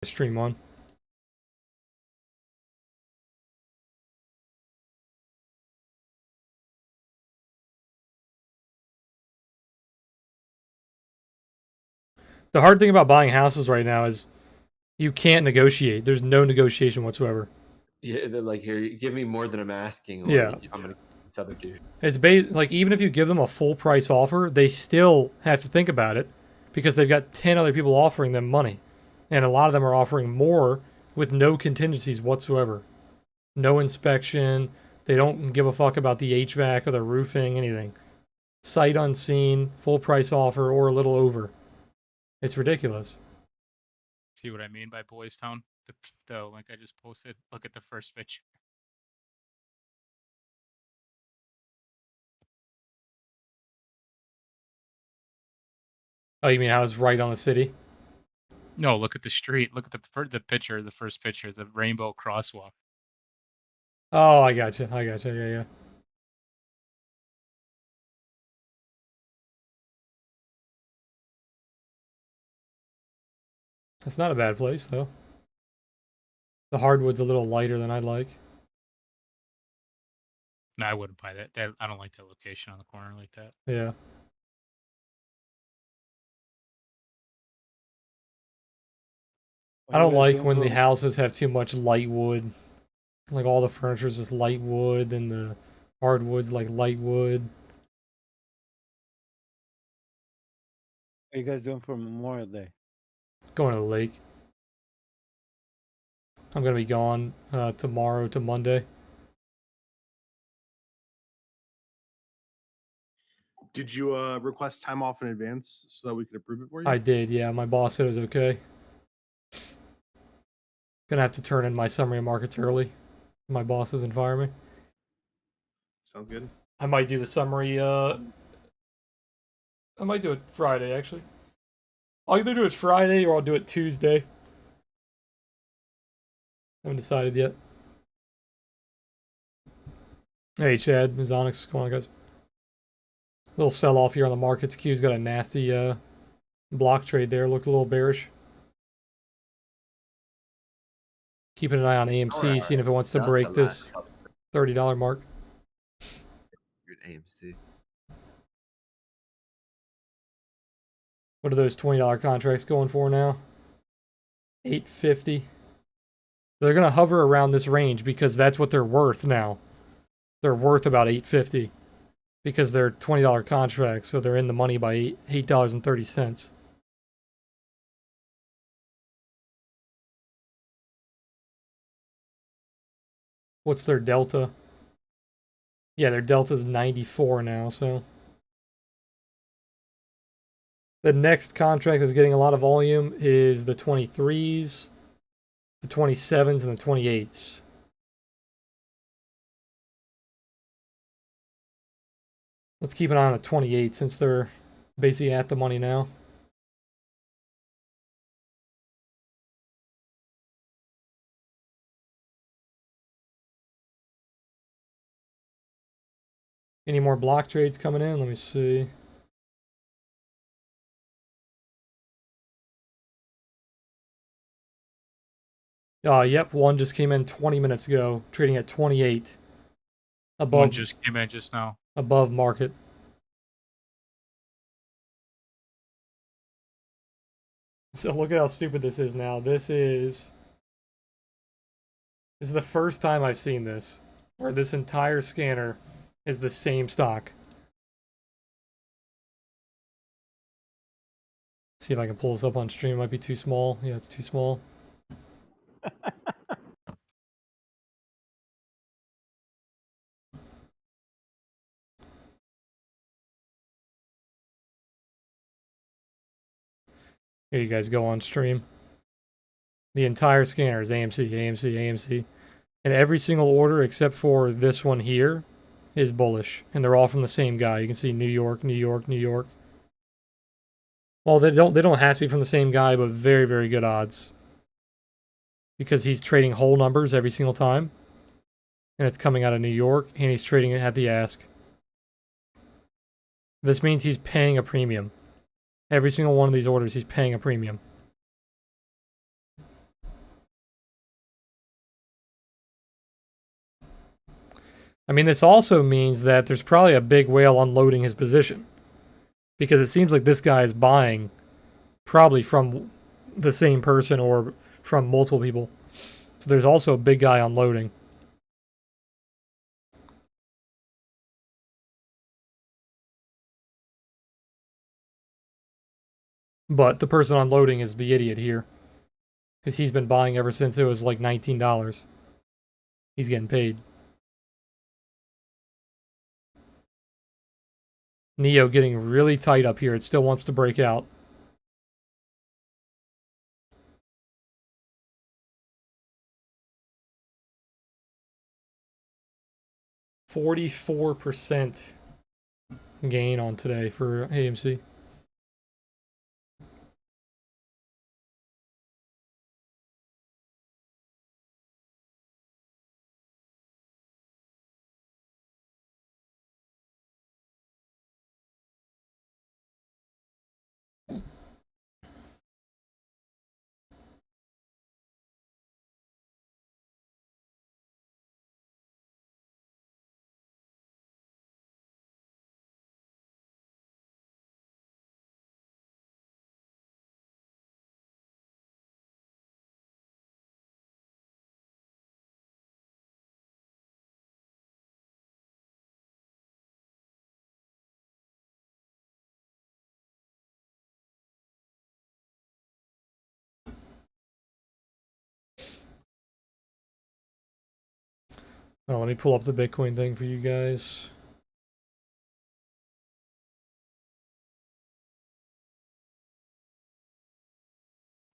Stream on. The hard thing about buying houses right now is you can't negotiate. There's no negotiation whatsoever. Yeah, they're like, here, give me more than I'm asking, or Yeah. I'm gonna this other dude. It's like even if you give them a full price offer, they still have to think about it because they've got 10 other people offering them money. And a lot of them are offering more with no contingencies whatsoever. No inspection. They don't give a fuck about the HVAC or the roofing, anything. Sight unseen, full price offer, or a little over. It's ridiculous. See what I mean by Boys Town? The link I just posted. Look at the first picture. Oh, you mean how it's right on the city? No, look at the street. Look at the picture. The first picture, the rainbow crosswalk. Oh, I gotcha. I gotcha. Yeah, yeah. That's not a bad place, though. The hardwood's a little lighter than I'd like. No, I wouldn't buy that. I don't like that location on the corner like that. Yeah. I don't like when the houses have too much light wood. Like all the furniture is just light wood and the hardwood's like light wood. What are you guys doing for Memorial Day? Going to the lake. I'm gonna be gone tomorrow to Monday. Did you request time off in advance so that we could approve it for you? I did, yeah. My boss said it was okay. Gonna have to turn in my summary markets early. My boss doesn't fire me. Sounds good. I might do the summary, I might do it Friday, actually. I'll either do it Friday or I'll do it Tuesday. Haven't decided yet. Hey, Chad, Ms. Onyx, what's going on, guys? Little sell-off here on the markets. Q's got a nasty block trade there. Looked a little bearish. Keeping an eye on AMC, seeing if it wants to break this $30 mark. Good AMC. What are those $20 contracts going for now? $8.50. They're gonna hover around this range because that's what they're worth now. They're worth about $8.50 because they're $20 contracts, so they're in the money by $8.30. What's their delta? Yeah, their delta's 94 now, so. The next contract that's getting a lot of volume is the 23s, the 27s, and the 28s. Let's keep an eye on the 28 since they're basically at the money now. Any more block trades coming in? Let me see. Yep, one just came in 20 minutes ago, trading at 28. Above, One just came in just now. Above market. So look at how stupid this is now. This is the first time I've seen this, where this entire scanner is the same stock. See if I can pull this up on stream. It might be too small. Yeah, it's too small. Here you guys go on stream. The entire scanner is AMC, AMC, AMC. And every single order except for this one here is bullish. And they're all from the same guy. You can see New York, New York, New York. Well, they don't have to be from the same guy, but very, very good odds. Because he's trading whole numbers every single time. And it's coming out of New York, and he's trading it at the ask. This means he's paying a premium. Every single one of these orders, he's paying a premium. I mean, this also means that there's probably a big whale unloading his position. Because it seems like this guy is buying probably from the same person or from multiple people. So there's also a big guy unloading. But the person unloading is the idiot here. Because he's been buying ever since it was like $19. He's getting paid. Neo getting really tight up here. It still wants to break out. $44% gain on today for AMC. Well, let me pull up the Bitcoin thing for you guys.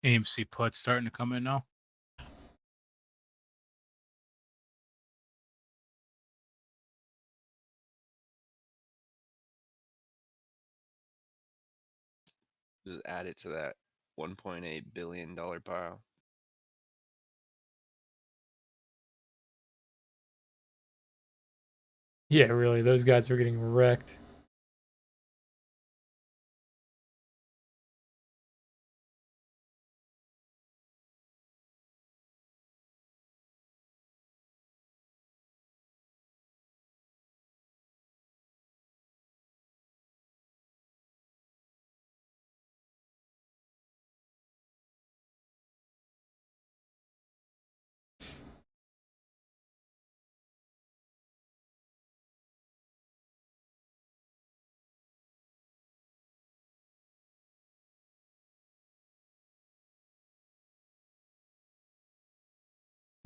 AMC puts starting to come in now. Just add it to that $1.8 billion pile. Yeah, really, those guys are getting wrecked.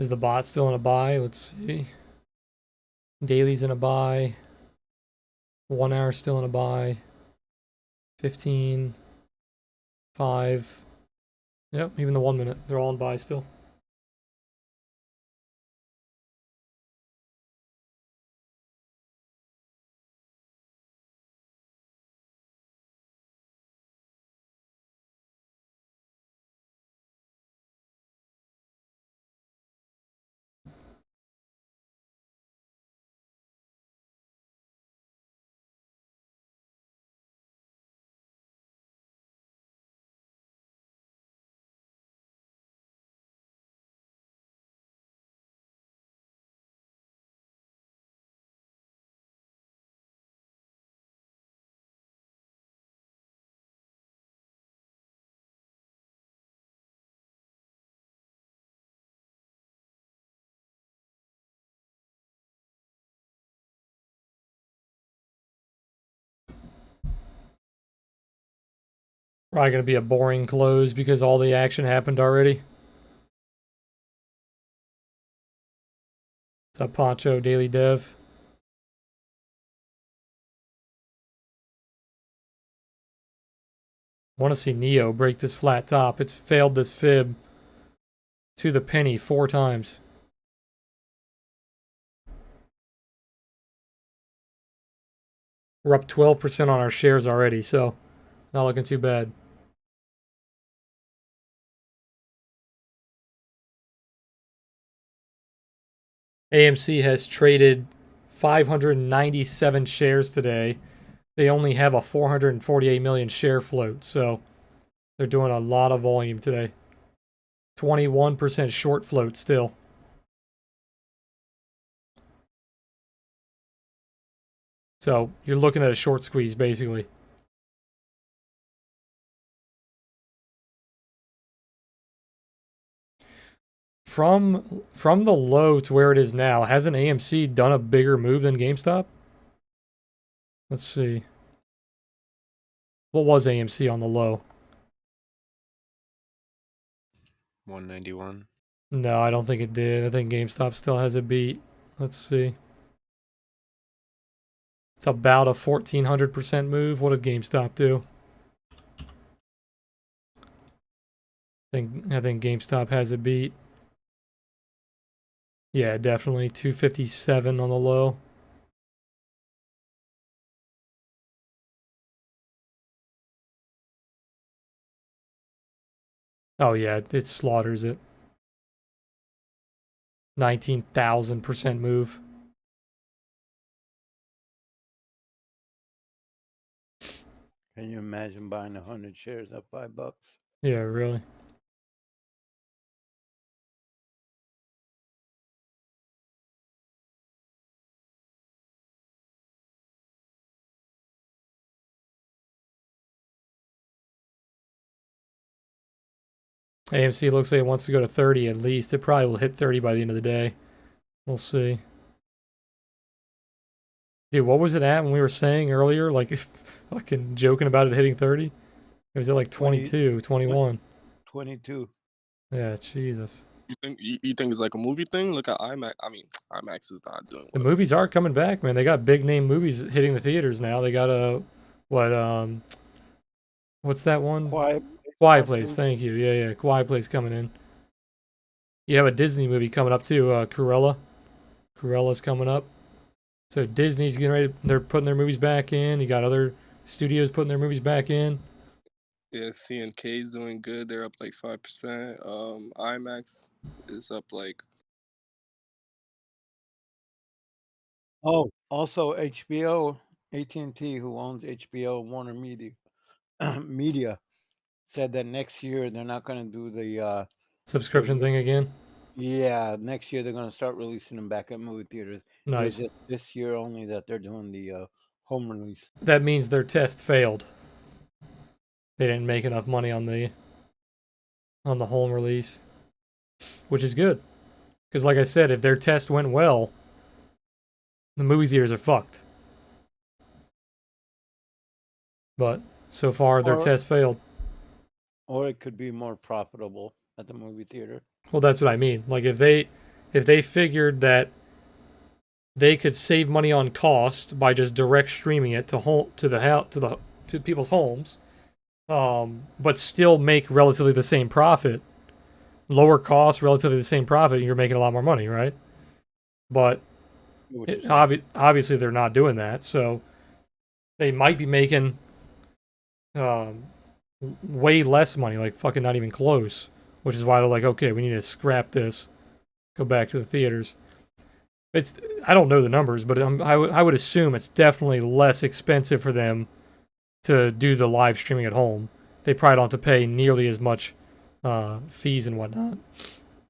Is the bot still in a buy? Let's see. Daily's in a buy. 1 hour still in a buy. 15. 5. Yep, even the 1 minute. They're all in buy still. Probably going to be a boring close because all the action happened already. What's up, Poncho, Daily Dev? Want to see Neo break this flat top. It's failed this fib to the penny 4 times. We're up 12% on our shares already, so not looking too bad. AMC has traded 597 shares today. They only have a 448 million share float, so they're doing a lot of volume today. 21% short float still. So you're looking at a short squeeze, basically. From the low to where it is now, hasn't AMC done a bigger move than GameStop? Let's see. What was AMC on the low? 191. No, I don't think it did. I think GameStop still has it beat. Let's see. It's about a 1,400% move. What did GameStop do? I think GameStop has it beat. Yeah, definitely 257 on the low. Oh yeah, it slaughters it. 19,000% move. Can you imagine buying 100 shares at $5? Yeah, really. AMC looks like it wants to go to 30 at least. It probably will hit 30 by the end of the day. We'll see. Dude, what was it at when we were saying earlier? Like, fucking joking about it hitting 30? It was at like 22, 21. 22. Yeah, Jesus. You think it's like a movie thing? Look at IMAX. I mean, IMAX is not doing The well. movies are coming back, man. They got big name movies hitting the theaters now. They got what's that one? Quiet Quiet Part Place. Two. Thank you. Yeah, Quiet Place coming in. You have a Disney movie coming up too. Cruella. Cruella's coming up. So Disney's getting ready. They're putting their movies back in. You got other studios putting their movies back in. Yeah, CNK's doing good. They're up like 5%. IMAX is up like Oh, also HBO, AT&T, who owns HBO, Warner Media, Media, said that next year they're not going to do the Subscription thing again. yeah, next year they're going to start releasing them back at movie theaters. It was Nice. just this year only that they're doing the home release. That means their test failed. They didn't make enough money on the home release, which is good. Because like I said, if their test went well, the movie theaters are fucked. But so far, their Or- test failed. Or it could be more profitable at the movie theater. Well, that's what I mean. Like if they figured that they could save money on cost by just direct streaming it to people's homes, but still make relatively the same profit, lower cost, relatively the same profit, you're making a lot more money, right? But obviously they're not doing that, so they might be making way less money, like fucking not even close, which is why they're like, okay, we need to scrap this, go back to the theaters. I don't know the numbers, but I would assume it's definitely less expensive for them to do the live streaming at home. They probably don't have to pay nearly as much fees and whatnot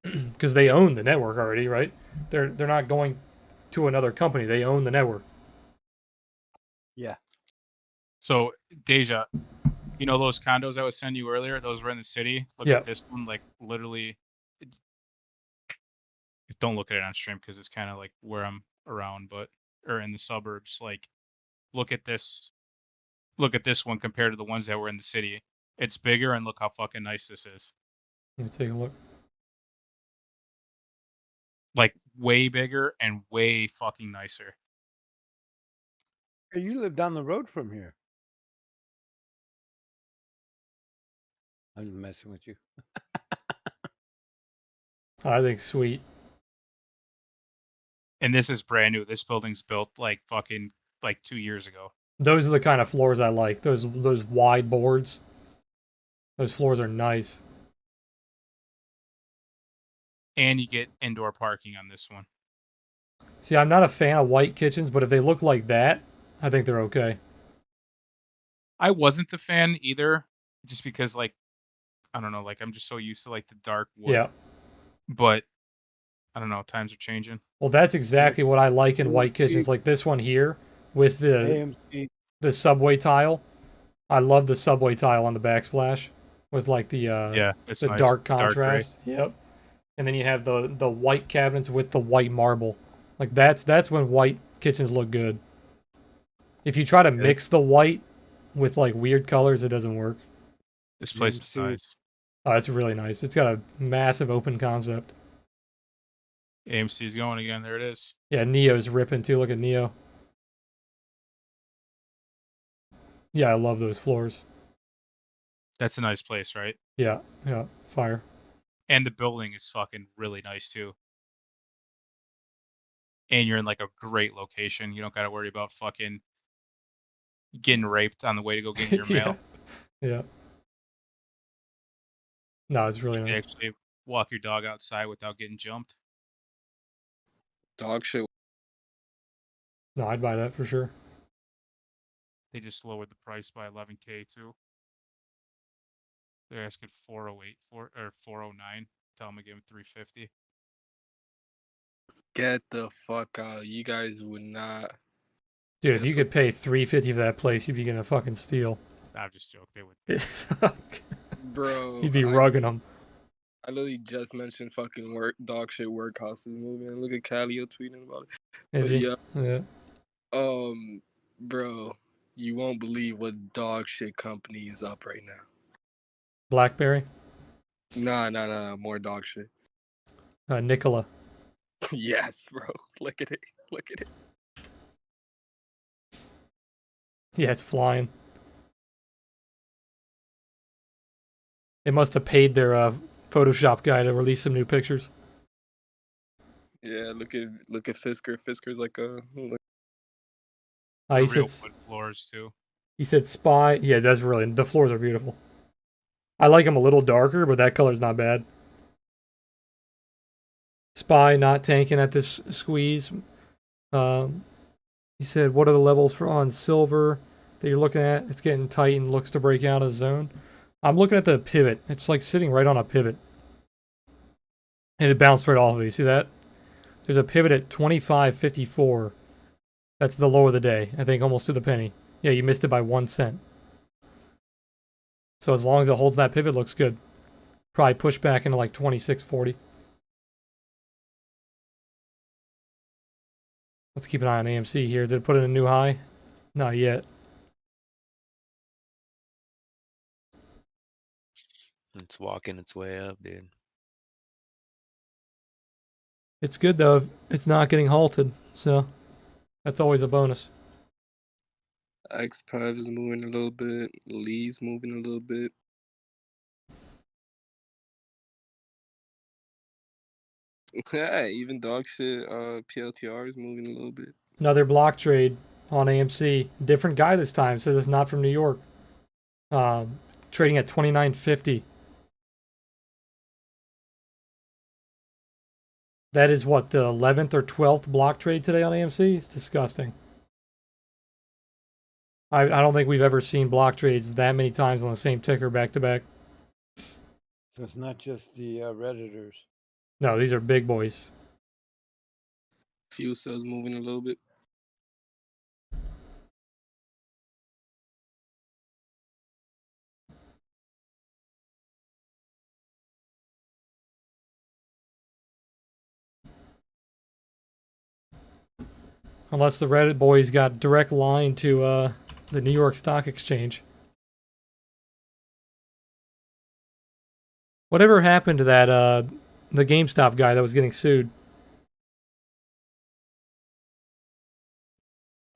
because they own the network already, right? They're not going to another company. They own the network. Yeah. So Deja, you know those condos I was sending you earlier? Those were in the city. Look Yeah. at this one, like literally. Don't look at it on stream because it's kind of like where I'm around, or in the suburbs. Like, look at this. Look at this one compared to the ones that were in the city. It's bigger, and look how fucking nice this is. Let me take a look. Like, way bigger and way fucking nicer. Hey, you live down the road from here. I'm just messing with you. I think sweet. And this is brand new. This building's built like fucking like 2 years ago. Those are the kind of floors I like. Those wide boards. Those floors are nice. And you get indoor parking on this one. See, I'm not a fan of white kitchens, but if they look like that, I think they're okay. I wasn't a fan either, just because like, I don't know, like I'm just so used to like the dark wood. Yeah. But I don't know, times are changing. Well, that's exactly what I like in white kitchens. Like this one here, with AMC. the subway tile. I love the subway tile on the backsplash with like Yeah, it's the nice. dark Dark gray. contrast. Yep. And then you have the white cabinets with the white marble. Like that's when white kitchens look good. If you try to mix the white with like weird colors, it doesn't work. This place is AMC. nice. Oh, it's really nice. It's got a massive open concept. AMC's going again. There it is. Yeah, Neo's ripping too. Look at Neo. Yeah, I love those floors. That's a nice place, right? Yeah, fire. And the building is fucking really nice too. And you're in like a great location. You don't got to worry about fucking getting raped on the way to go get your mail. Yeah. No, it's really You can nice. actually walk your dog outside without getting jumped. Dog shit. No, I'd buy that for sure. They just lowered the price by 11K too. They're asking 408 or 409. Tell them I give them 350. Get the fuck out. You guys would not. Dude, if you could pay $350 for that place, you'd be getting a fucking steal. I'm just joking. They would. Bro. You'd be rugging them. I literally just mentioned fucking dog shit workhouses movie. And look at Calio tweeting about it. Is But he? yeah. Yeah. Bro, you won't believe what dog shit company is up right now. Blackberry? Nah, more dog shit. Nicola. Yes, bro. Look at it. Look at it. Yeah, it's flying. They must have paid their Photoshop guy to release some new pictures. Yeah, look at Fisker. Fisker's like a The He real said, wood floors too. he said spy. Yeah, that's really, the floors are beautiful. I like them a little darker, but that color's not bad. Spy not tanking at this squeeze. He said, what are the levels for on silver that you're looking at? It's getting tight and looks to break out of zone. I'm looking at the pivot. It's like sitting right on a pivot. And it bounced right off of it. You see that? There's a pivot at 25.54. That's the low of the day. I think almost to the penny. Yeah, you missed it by 1 cent. So as long as it holds that pivot, looks good. Probably push back into like 26.40. Let's keep an eye on AMC here. Did it put in a new high? Not yet. It's walking its way up, dude. It's good though. It's not getting halted. So that's always a bonus. X5 is moving a little bit. Lee's moving a little bit. Hey, even dog shit. PLTR is moving a little bit. Another block trade on AMC. Different guy this time. Says it's not from New York. Trading at 29.50. That is what, the 11th or 12th block trade today on AMC? It's disgusting. I don't think we've ever seen block trades that many times on the same ticker back to back. So it's not just the Redditors. No, these are big boys. Fuel cells moving a little bit. Unless the Reddit boys got direct line to the New York Stock Exchange. Whatever happened to that, the GameStop guy that was getting sued?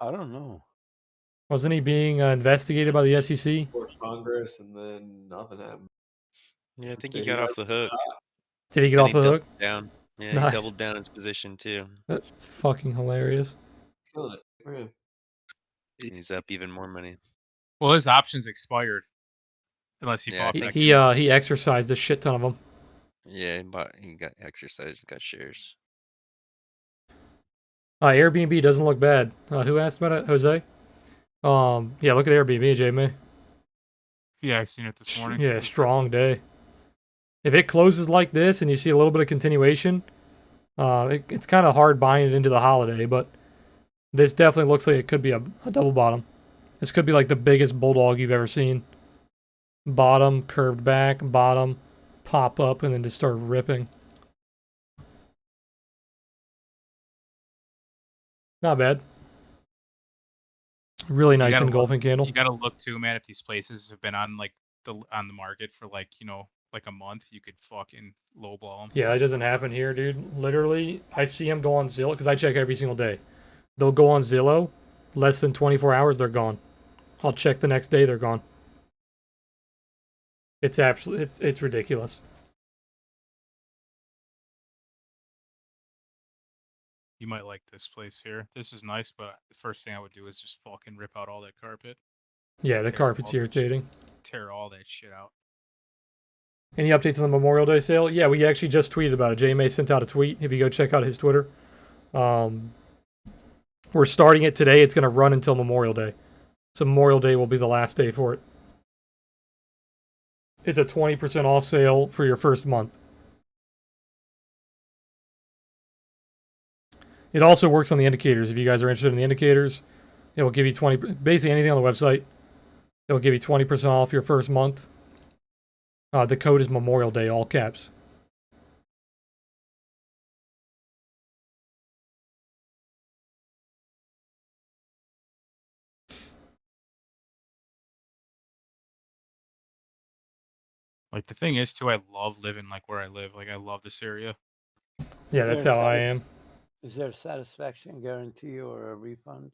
I don't know. Wasn't he being investigated by the SEC? For Congress, and then nothing happened. Yeah, I think Then he got off the hook. Did he get Then off he the doubled hook? down. Yeah, Nice. he doubled down his position too. That's fucking hilarious. Killing it for him. He's up even more money. Well, his options expired. Unless he Yeah, I bought think- back. He exercised a shit ton of them. Yeah, he got exercise, got shares. Airbnb doesn't look bad. Who asked about it? Jose? Yeah, look at Airbnb, Jamie. Yeah, I seen it this morning. Yeah, strong day. If it closes like this and you see a little bit of continuation, it's kind of hard buying it into the holiday, but This definitely looks like it could be a double bottom. This could be like the biggest bulldog you've ever seen. Bottom, curved back, bottom, pop up, and then just start ripping. Not bad. Really So you nice gotta engulfing candle. You gotta look too, man. If these places have been on like on the market for like like a month, you could fucking lowball them. Yeah, that doesn't happen here, dude. Literally, I see them go on Zillow because I check every single day. They'll go on Zillow, less than 24 hours, they're gone. I'll check the next day, they're gone. It's absolutely, it's ridiculous. You might like this place here. This is nice, but the first thing I would do is just fucking rip out all that carpet. Yeah, the Tear carpet's all that shit- irritating. Tear all that shit out. Any updates on the Memorial Day sale? Yeah, we actually just tweeted about it. JMA sent out a tweet. If you go check out his Twitter, we're starting it today. It's going to run until Memorial Day. So Memorial Day will be the last day for it. It's a 20% off sale for your first month. It also works on the indicators. If you guys are interested in the indicators, it will give you 20, basically anything on the website. It will give you 20% off your first month. The code is Memorial Day, all caps. Like the thing is too, I love living like where I live. Like I love this area. Yeah, Is that's there how I satis- am. Is there a satisfaction guarantee or a refund?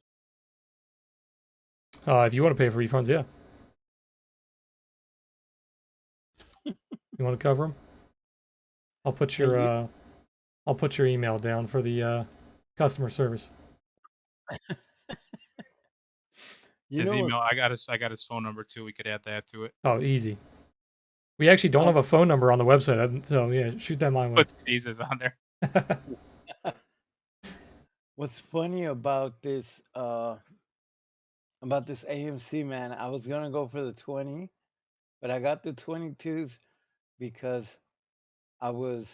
If you want to pay for refunds, yeah. You want to cover them? I'll put Can your you- I'll put your email down for the customer service. You His know, email, I got his phone number too. We could add that to it. Oh, easy. We actually don't Oh. have a phone number on the website, so yeah, shoot that my way. Put Caesar's on there. what's funny about this AMC, man, I was gonna go for the 20, but I got the 22s because I was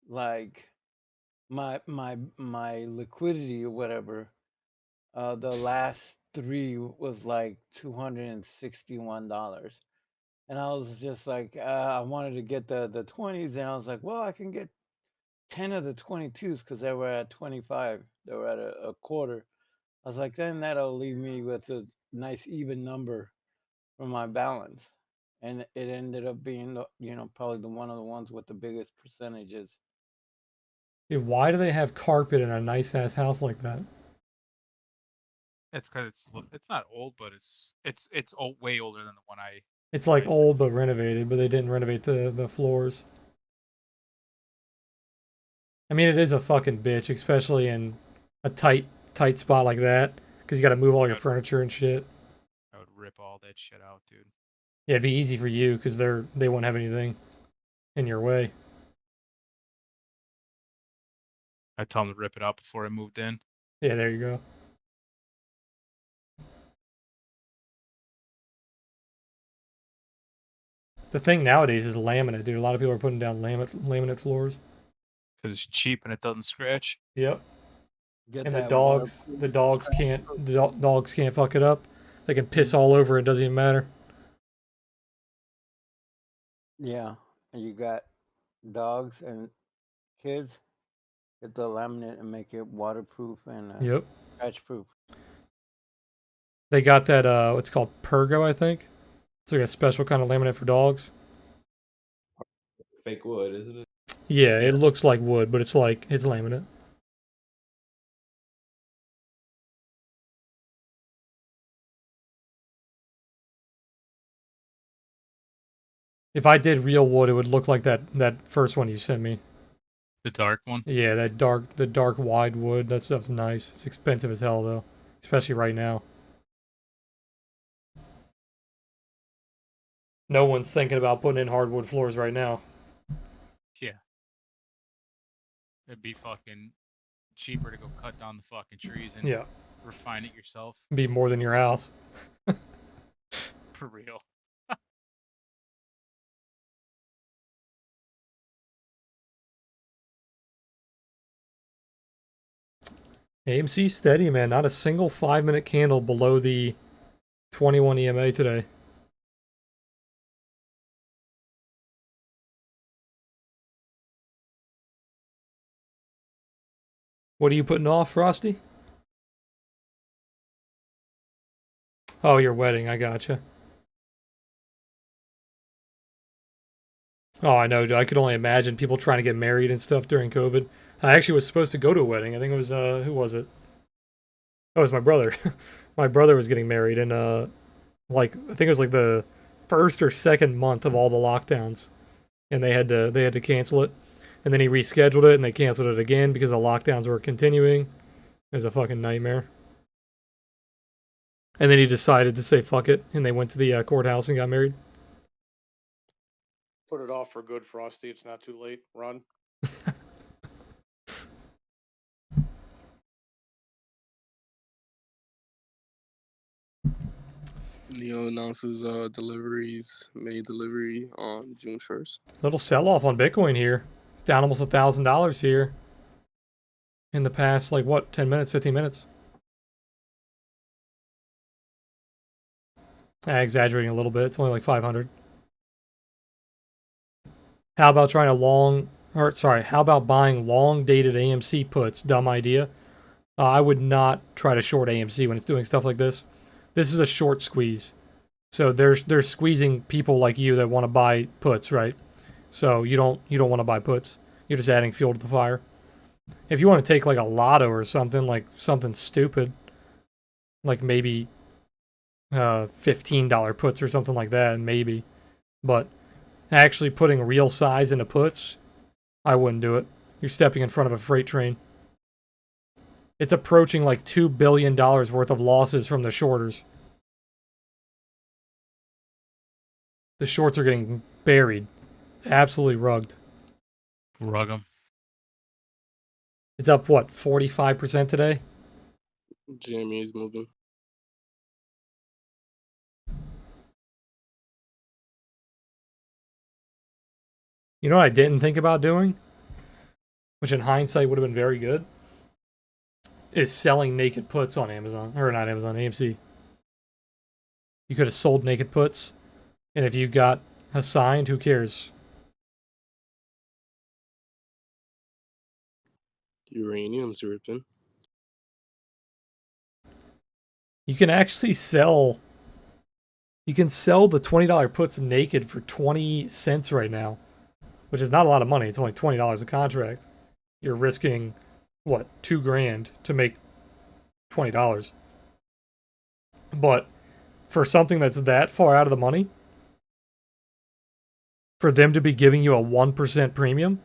like my liquidity or whatever, the last three was like $261. And I was just like, I wanted to get the 20s, and I was like, well, I can get 10 of the 22s because they were at 25. They were at a quarter. I was like, then that'll leave me with a nice even number for my balance. And it ended up being, probably one of the ones with the biggest percentages. Dude, why do they have carpet in a nice ass house like that? It's because it's not old, but it's way older than the one I. It's like Nice. old but renovated, but they didn't renovate the floors. I mean, it is a fucking bitch, especially in a tight spot like that, because you got to move all your furniture and shit. I would rip all that shit out, dude. Yeah, it'd be easy for you because they won't have anything in your way. I'd tell him to rip it out before I moved in. Yeah, there you go. The thing nowadays is laminate, dude. A lot of people are putting down laminate floors. Because it's cheap and it doesn't scratch. Yep. Get And the that dogs can't fuck it up. They can piss all over it, doesn't even matter. Yeah, and you got dogs and kids. Get the laminate and make it waterproof and Yep. scratch proof. They got that what's called Pergo, I think. It's like a special kind of laminate for dogs. Fake wood, isn't it? Yeah, it looks like wood, but it's laminate. If I did real wood, it would look like that first one you sent me. The dark one. Yeah, the dark wide wood. That stuff's nice. It's expensive as hell though, especially right now. No one's thinking about putting in hardwood floors right now. Yeah. It'd be fucking cheaper to go cut down the fucking trees and Yeah, refine it yourself. be more than your house. For real. AMC steady, man. Not a single 5-minute candle below the 21 EMA today. What are you putting off, Frosty? Oh, your wedding. I gotcha. Oh, I know. I could only imagine people trying to get married and stuff during COVID. I actually was supposed to go to a wedding. I think it was, who was it? Oh, it was my brother. My brother was getting married, and, I think it was like the first or second month of all the lockdowns. And they had to cancel it. And then he rescheduled it, and they canceled it again because the lockdowns were continuing. It was a fucking nightmare. And then he decided to say fuck it, and they went to the courthouse and got married. Put it off for good, Frosty. It's not too late. Run. Neo announces deliveries, May delivery on June 1st. Little sell-off on Bitcoin here. It's down almost $1,000 here. In the past, 10 minutes, 15 minutes. Exaggerating a little bit. It's only like 500. How about how about buying long-dated AMC puts? Dumb idea. I would not try to short AMC when it's doing stuff like this. This is a short squeeze. So they're squeezing people like you that want to buy puts, right? So you don't want to buy puts. You're just adding fuel to the fire. If you want to take like a lotto or something, like something stupid, like maybe $15 puts or something like that, maybe. But actually putting real size into puts, I wouldn't do it. You're stepping in front of a freight train. It's approaching like $2 billion worth of losses from the shorters. The shorts are getting buried. Absolutely rugged. Rug 'em. It's up, what, 45% today? GME is moving. You know what I didn't think about doing? Which in hindsight would have been very good? Is selling naked puts on Amazon. Or not Amazon, AMC. You could have sold naked puts. And if you got assigned, who cares? Uranium's ripping. You can actually sell... You can sell the $20 puts naked for 20 cents right now. Which is not a lot of money. It's only $20 a contract. You're risking, what, $2,000 to make $20. But for something that's that far out of the money, for them to be giving you a 1% premium,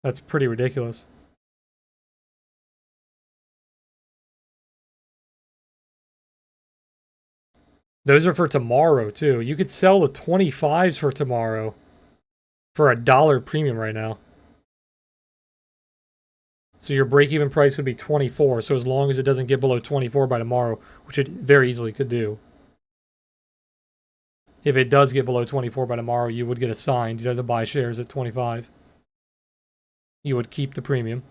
that's pretty ridiculous. Those are for tomorrow, too. You could sell the 25s for tomorrow for $1 premium right now. So your break-even price would be 24. So as long as it doesn't get below 24 by tomorrow, which it very easily could do. If it does get below 24 by tomorrow, you would get assigned. You'd have to buy shares at 25. You would keep the premium.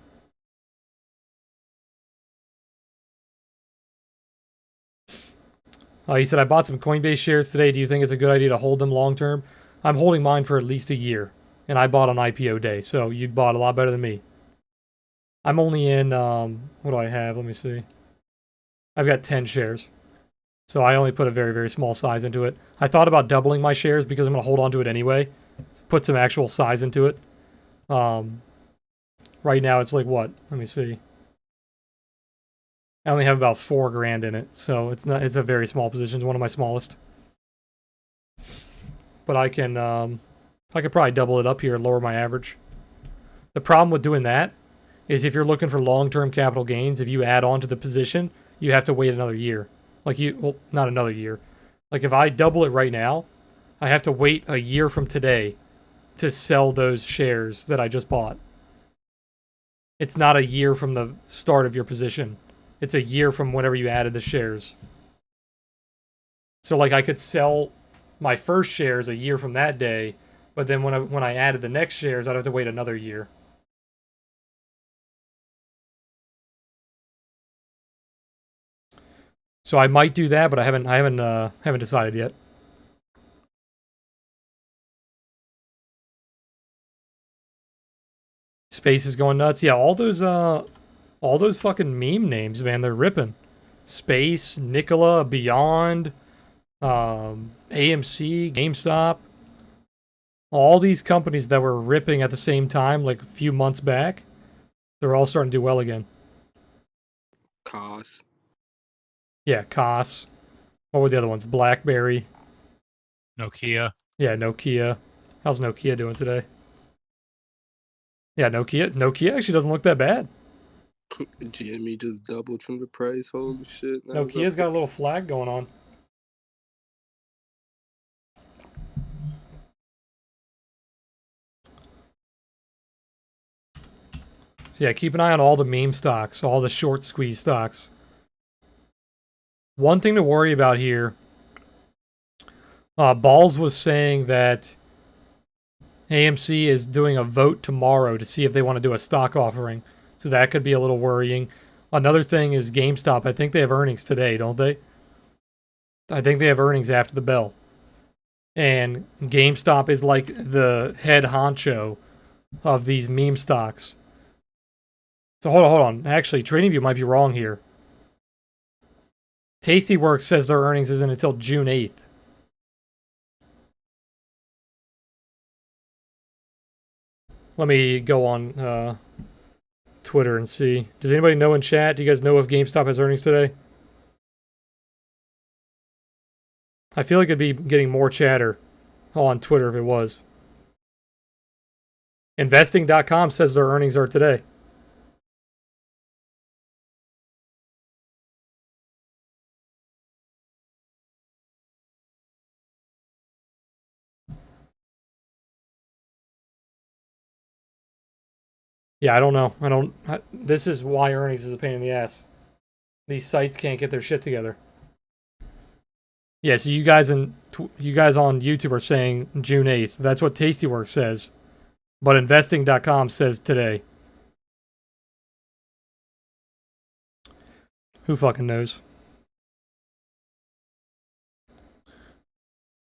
He said, I bought some Coinbase shares today. Do you think it's a good idea to hold them long term? I'm holding mine for at least a year. And I bought on IPO day. So you bought a lot better than me. I'm only in, what do I have? Let me see. I've got 10 shares. So I only put a very, very small size into it. I thought about doubling my shares because I'm going to hold on to it anyway. Put some actual size into it. Right now it's like what? Let me see. I only have about $4,000 in it. So it's a very small position. It's one of my smallest. But I could probably double it up here and lower my average. The problem with doing that is if you're looking for long-term capital gains, if you add on to the position, you have to wait another year. Well, not another year. Like if I double it right now, I have to wait a year from today to sell those shares that I just bought. It's not a year from the start of your position. It's a year from whenever you added the shares. So like I could sell my first shares a year from that day, but then when I added the next shares, I'd have to wait another year. So I might do that, but I haven't decided yet. Space is going nuts. Yeah, all those fucking meme names, man, they're ripping. Space, Nikola, Beyond, AMC, GameStop. All these companies that were ripping at the same time, like a few months back, they're all starting to do well again. Cost. Yeah, COS. What were the other ones? BlackBerry. Nokia. Yeah, Nokia. How's Nokia doing today? Yeah, Nokia actually doesn't look that bad. GME just doubled from the price. Holy shit. Now it's Nokia's up got a little flag going on. So yeah, keep an eye on all the meme stocks, all the short squeeze stocks. One thing to worry about here, Balls was saying that AMC is doing a vote tomorrow to see if they want to do a stock offering. So that could be a little worrying. Another thing is GameStop. I think they have earnings today, don't they? I think they have earnings after the bell. And GameStop is like the head honcho of these meme stocks. So hold on. Actually, TradingView might be wrong here. Tastyworks says their earnings isn't until June 8th. Let me go on Twitter and see. Does anybody know in chat? Do you guys know if GameStop has earnings today? I feel like it'd be getting more chatter on Twitter if it was. Investing.com says their earnings are today. Yeah, I don't know. This is why earnings is a pain in the ass. These sites can't get their shit together. Yeah, so you guys on YouTube are saying June 8th. That's what Tastyworks says. But investing.com says today. Who fucking knows?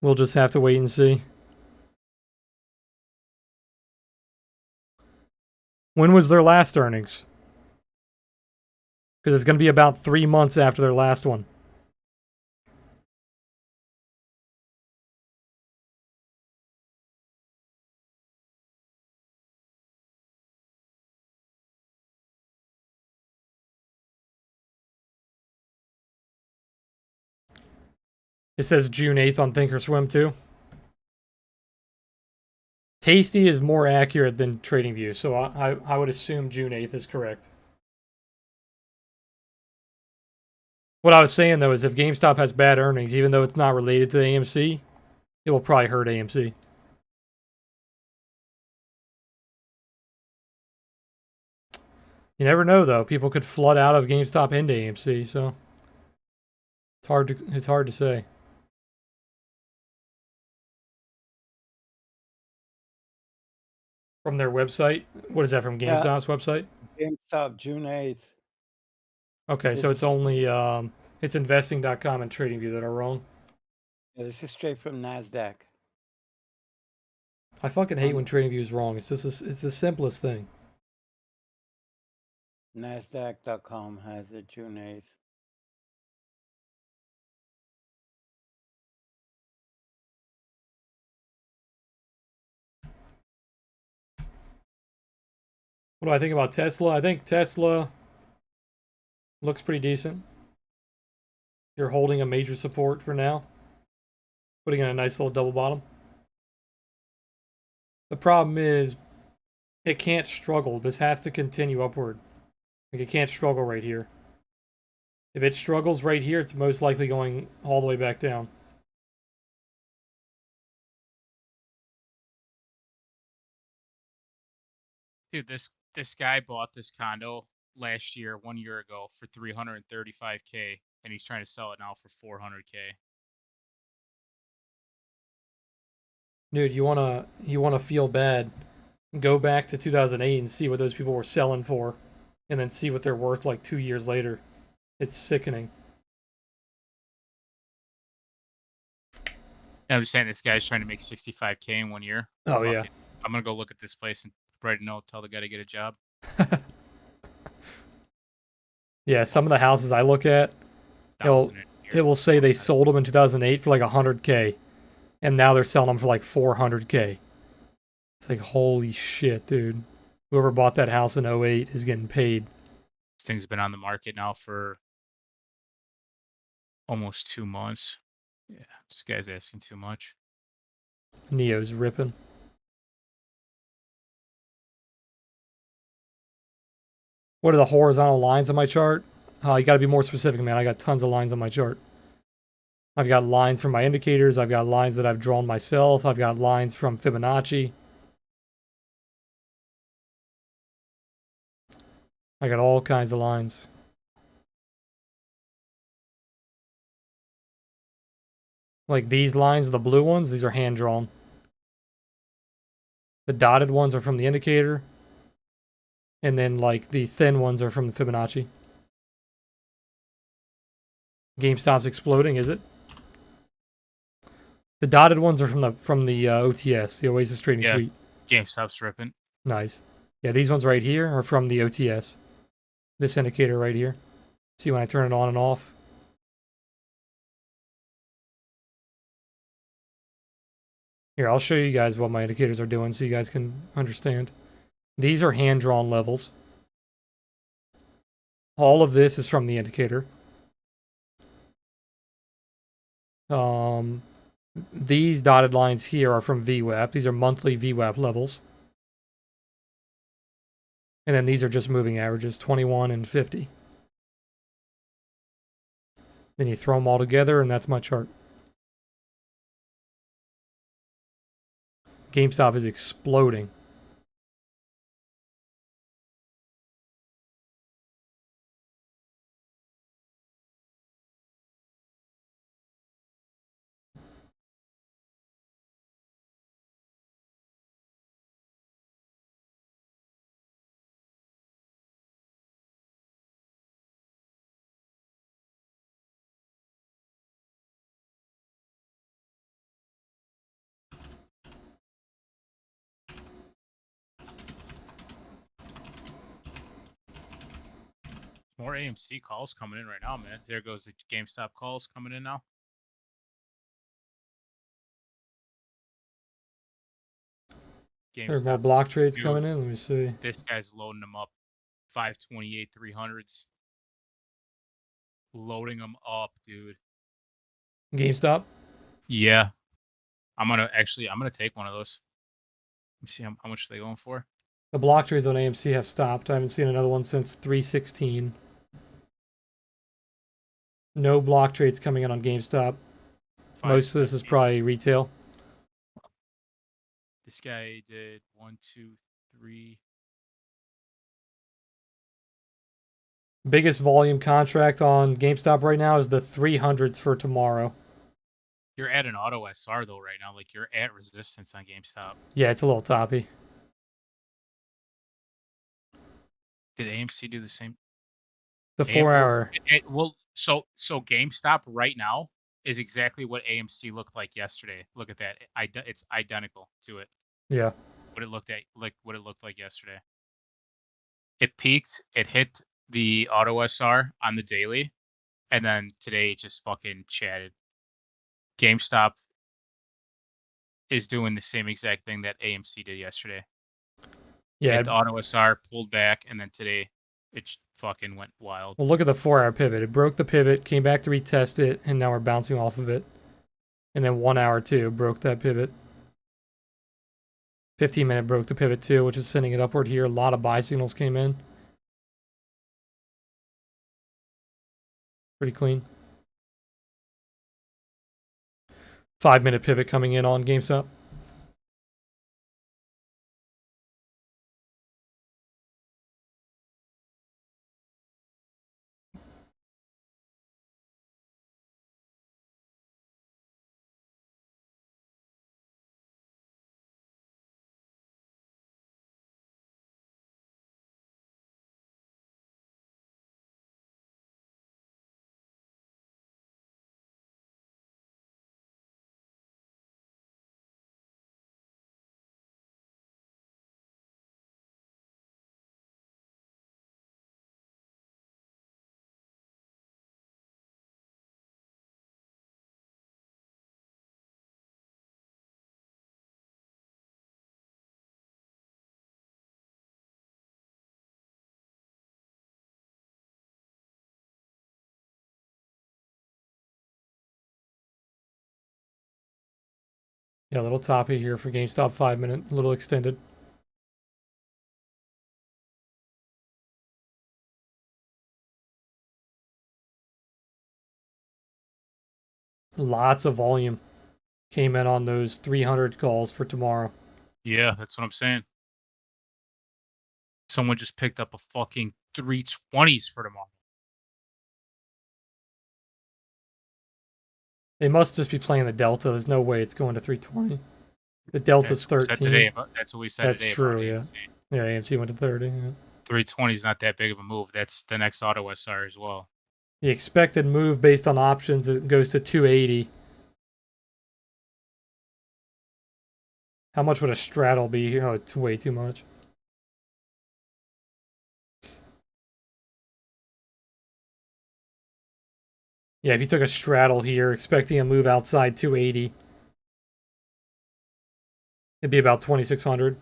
We'll just have to wait and see. When was their last earnings? Because it's going to be about 3 months after their last one. It says June 8th on Thinkorswim too. Tasty is more accurate than TradingView, so I would assume June 8th is correct. What I was saying though is if GameStop has bad earnings, even though it's not related to AMC, it will probably hurt AMC. You never know though. People could flood out of GameStop into AMC, so it's hard to say. From their website? What is that, from GameStop's website? GameStop, June 8th. Okay, so it's only it's investing.com and TradingView that are wrong. Yeah, this is straight from NASDAQ. I fucking hate when TradingView is wrong. It's just it's the simplest thing. NASDAQ.com has it June 8th. What do I think about Tesla? I think Tesla looks pretty decent. You're holding a major support for now. Putting in a nice little double bottom. The problem is it can't struggle. This has to continue upward. Like it can't struggle right here. If it struggles right here, it's most likely going all the way back down. Dude, this guy bought this condo last year, 1 year ago, for $335K, and he's trying to sell it now for $400K. Dude, you wanna feel bad. Go back to 2008 and see what those people were selling for, and then see what they're worth like 2 years later. It's sickening. I'm just saying this guy's trying to make 65K in 1 year. Oh, Fuck yeah. it. I'm gonna go look at this place and write a note, tell the guy to get a job. Yeah, some of the houses I look at, it'll, 1,000 in a it year. will say they sold them in 2008 for like 100K, and now they're selling them for like 400K. It's like, holy shit, dude. Whoever bought that house in 08 is getting paid. This thing's been on the market now for almost 2 months. Yeah, this guy's asking too much. Neo's ripping. What are the horizontal lines on my chart? You got to be more specific, man. I got tons of lines on my chart. I've got lines from my indicators. I've got lines that I've drawn myself. I've got lines from Fibonacci. I got all kinds of lines. Like these lines, the blue ones, these are hand drawn. The dotted ones are from the indicator. And then like the thin ones are from the Fibonacci. GameStop's exploding, is it? The dotted ones are from the OTS, the Oasis Trading Yeah. Suite. GameStop's ripping. Nice. Yeah, these ones right here are from the OTS. This indicator right here. See when I turn it on and off? Here, I'll show you guys what my indicators are doing so you guys can understand. These are hand-drawn levels. All of this is from the indicator. These dotted lines here are from VWAP. These are monthly VWAP levels. And then these are just moving averages, 21 and 50. Then you throw them all together, and that's my chart. GameStop is exploding. More AMC calls coming in right now, man. There goes the GameStop calls coming in now. There's more GameStop. block trades Dude, coming in. Let me see. This guy's loading them up. 528 300s. Loading them up, dude. GameStop? Yeah. I'm gonna take one of those. Let me see how much are they going for. The block trades on AMC have stopped. I haven't seen another one since 316. No block trades coming in on GameStop. Most of this is probably retail. This guy did 1, 2, 3. Biggest volume contract on GameStop right now is the 300s for tomorrow. You're at an auto SR though right now. Like you're at resistance on GameStop. Yeah, it's a little toppy. Did AMC do the same? The 4 hour. Well, so GameStop right now is exactly what AMC looked like yesterday. Look at that. It's identical to it. Yeah. What it looked like yesterday. It peaked, it hit the auto SR on the daily, and then today it just fucking chatted. GameStop is doing the same exact thing that AMC did yesterday. Yeah. The auto SR pulled back, and then today it fucking went wild. Well, look at the 4 hour pivot. It broke the pivot, came back to retest it, and now we're bouncing off of it. And then 1 hour too broke that pivot. 15-minute broke the pivot too, which is sending it upward here. A lot of buy signals came in. Pretty clean. 5-minute pivot coming in on GameStop. Yeah, a little toppy here for GameStop 5 minute, a little extended. Lots of volume came in on those 300 calls for tomorrow. Yeah, that's what I'm saying. Someone just picked up a fucking 320s for tomorrow. They must just be playing the Delta. There's no way it's going to 320. The Delta's That's what we said 13. today. That's what we said That's today true, about yeah. AMC. Yeah, AMC went to 30. Yeah. 320 is not that big of a move. That's the next auto SR as well. The expected move based on options it goes to 280. How much would a straddle be here? Oh, it's way too much. Yeah, if you took a straddle here, expecting a move outside 280, it'd be about 2,600.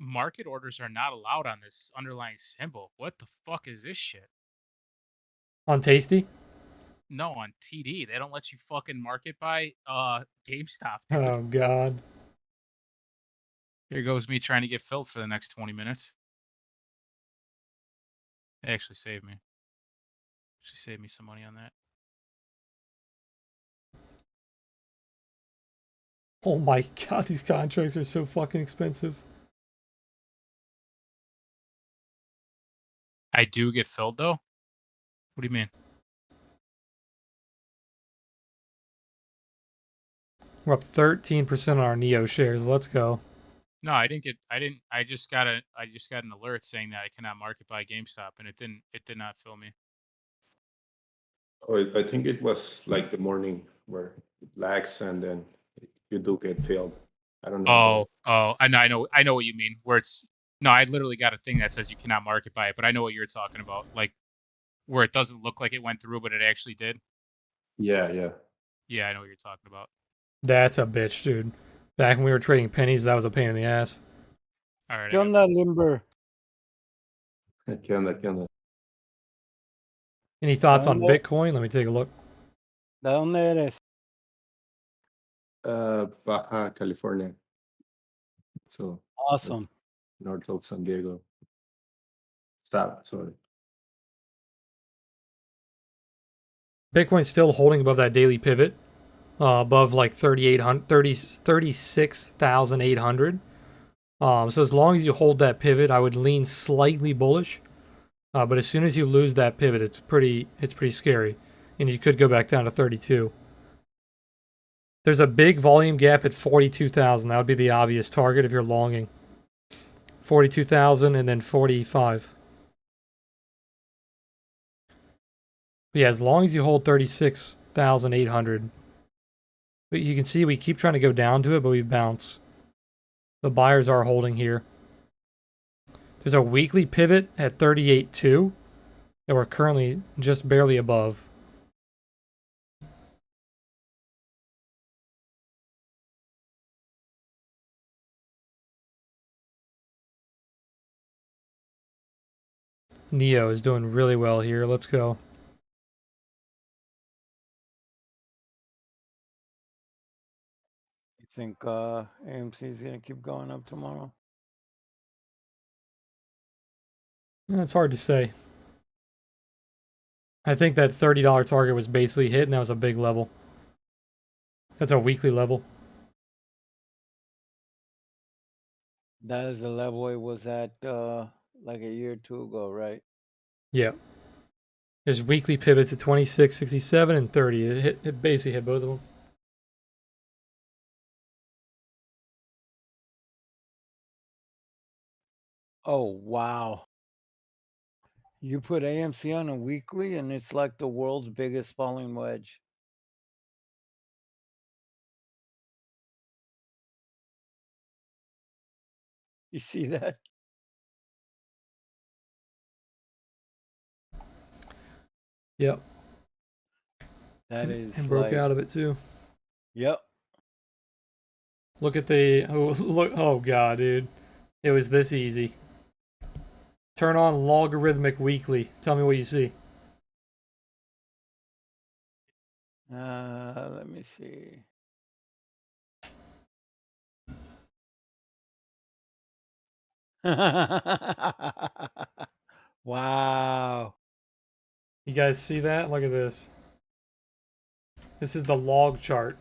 Market orders are not allowed on this underlying symbol. What the fuck is this shit? On Tasty? No, on TD. They don't let you fucking market buy GameStop, dude. Oh, God. Here goes me trying to get filled for the next 20 minutes. They actually saved me. Actually saved me some money on that. Oh my God, these contracts are so fucking expensive. I do get filled though? What do you mean? We're up 13% on our Neo shares. Let's go. No, I just got an alert saying that I cannot market buy GameStop and it did not fill me. Oh, I think it was like the morning where it lags and then you do get failed. I don't know. I know what you mean. Where it's no, I literally got a thing that says you cannot market buy it, but I know what you're talking about. Like where it doesn't look like it went through, but it actually did. Yeah. Yeah, I know what you're talking about. That's a bitch, dude. Back when we were trading pennies, that was a pain in the ass. All right. ¿Qué onda, Limber? ¿Qué onda? Any thoughts on Dónde- Bitcoin? Let me take a look. ¿De dónde eres? Baja California. So Awesome. north of San Diego. Stop, sorry. Bitcoin's still holding above that daily pivot, above like 36,800. So as long as you hold that pivot, I would lean slightly bullish. But as soon as you lose that pivot, it's pretty scary, and you could go back down to 32. There's a big volume gap at 42,000. That would be the obvious target if you're longing. 42,000 and then 45. But yeah, as long as you hold 36,800. But you can see we keep trying to go down to it, but we bounce. The buyers are holding here. There's a weekly pivot at 38.2 that we're currently just barely above. Neo is doing really well here. Let's go. You think AMC is gonna keep going up tomorrow? It's hard to say. I think that $30 target was basically hit, and that was a big level. That's a weekly level. That is the level it was at like a year or two ago, right? Yeah. There's weekly pivots at 26, 67, and 30. It basically hit both of them. Oh wow. You put AMC on a weekly and it's like the world's biggest falling wedge. You see that? Yep. That is And broke like, out of it too. yep. Look at the look. Oh god, dude, it was this easy. Turn on logarithmic weekly. Tell me what you see. Let me see. Wow. You guys see that? Look at this. This is the log chart.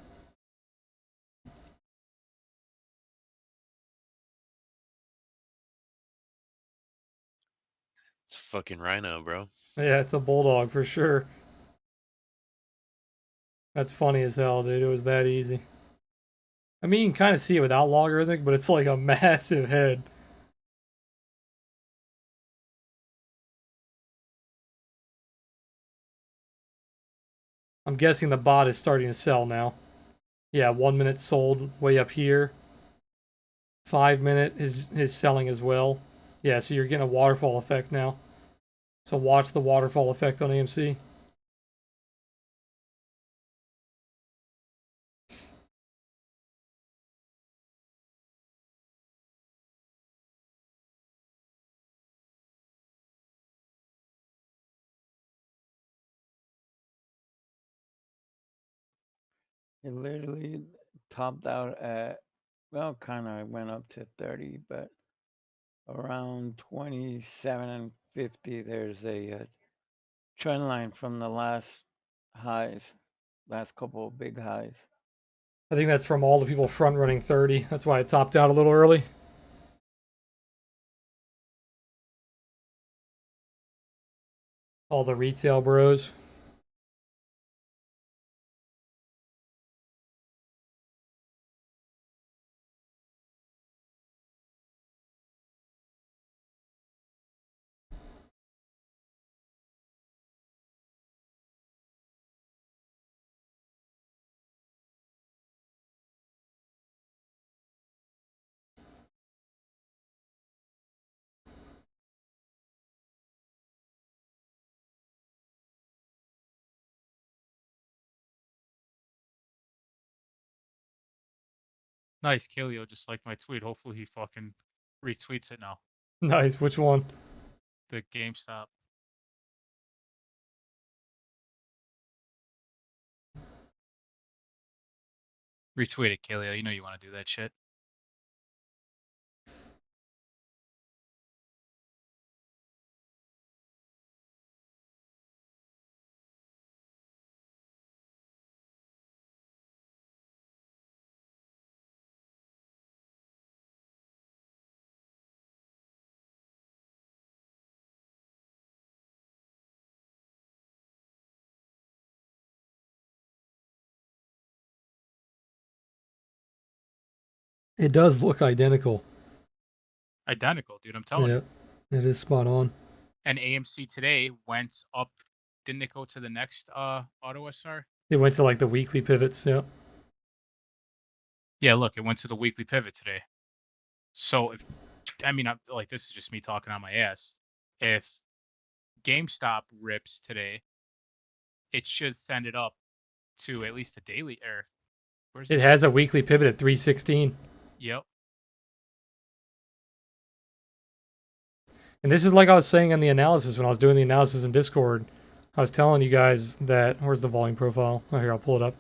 It's a fucking rhino, bro. Yeah, it's a bulldog for sure. That's funny as hell, dude. It was that easy. I mean, you can kind of see it without logarithmic, but it's like a massive head. I'm guessing the bot is starting to sell now. Yeah, 1 minute sold way up here. 5 minute is selling as well. Yeah, so you're getting a waterfall effect now. So watch the waterfall effect on AMC. It literally topped out at, well, kind of went up to 30, but around 27 and 50, there's a trend line from the last highs, last couple of big highs. I think that's from all the people front running 30. That's why it topped out a little early. All the retail bros. Nice, Kaleo just liked my tweet. Hopefully he fucking retweets it now. Nice. Which one? The GameStop. Retweet it, Kaleo. You know you want to do that shit. It does look identical. Identical, dude. I'm telling you. It is spot on. And AMC today went up. Didn't it go to the next auto SR? It went to like the weekly pivots. Yeah. Yeah, look, it went to the weekly pivot today. So if I mean, like this is just me talking on my ass. If GameStop rips today, it should send it up to at least a daily or where's It has a weekly pivot at 316. Yep. And this is like I was saying in the analysis when I was doing the analysis in Discord. I was telling you guys that, where's the volume profile? Oh, here, I'll pull it up.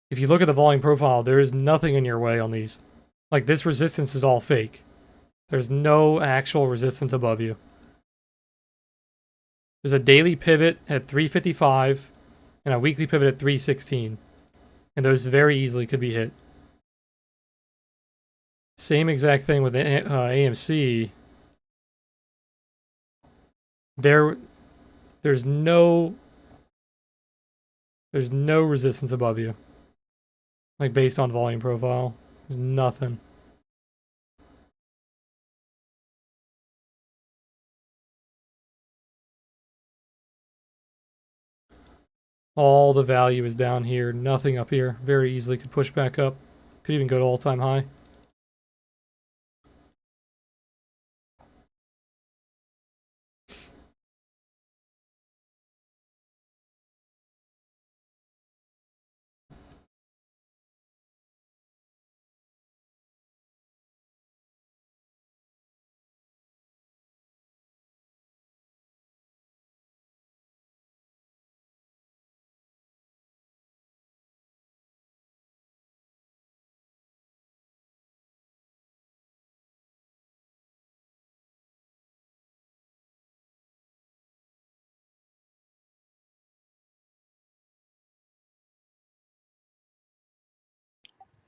If you look at the volume profile, there is nothing in your way on these. Like, this resistance is all fake. There's no actual resistance above you. There's a daily pivot at 355 and a weekly pivot at 316. And those very easily could be hit. Same exact thing with AMC. There's no resistance above you. Like based on volume profile. There's nothing. All the value is down here, nothing up here. Very easily could push back up. Could even go to all-time high.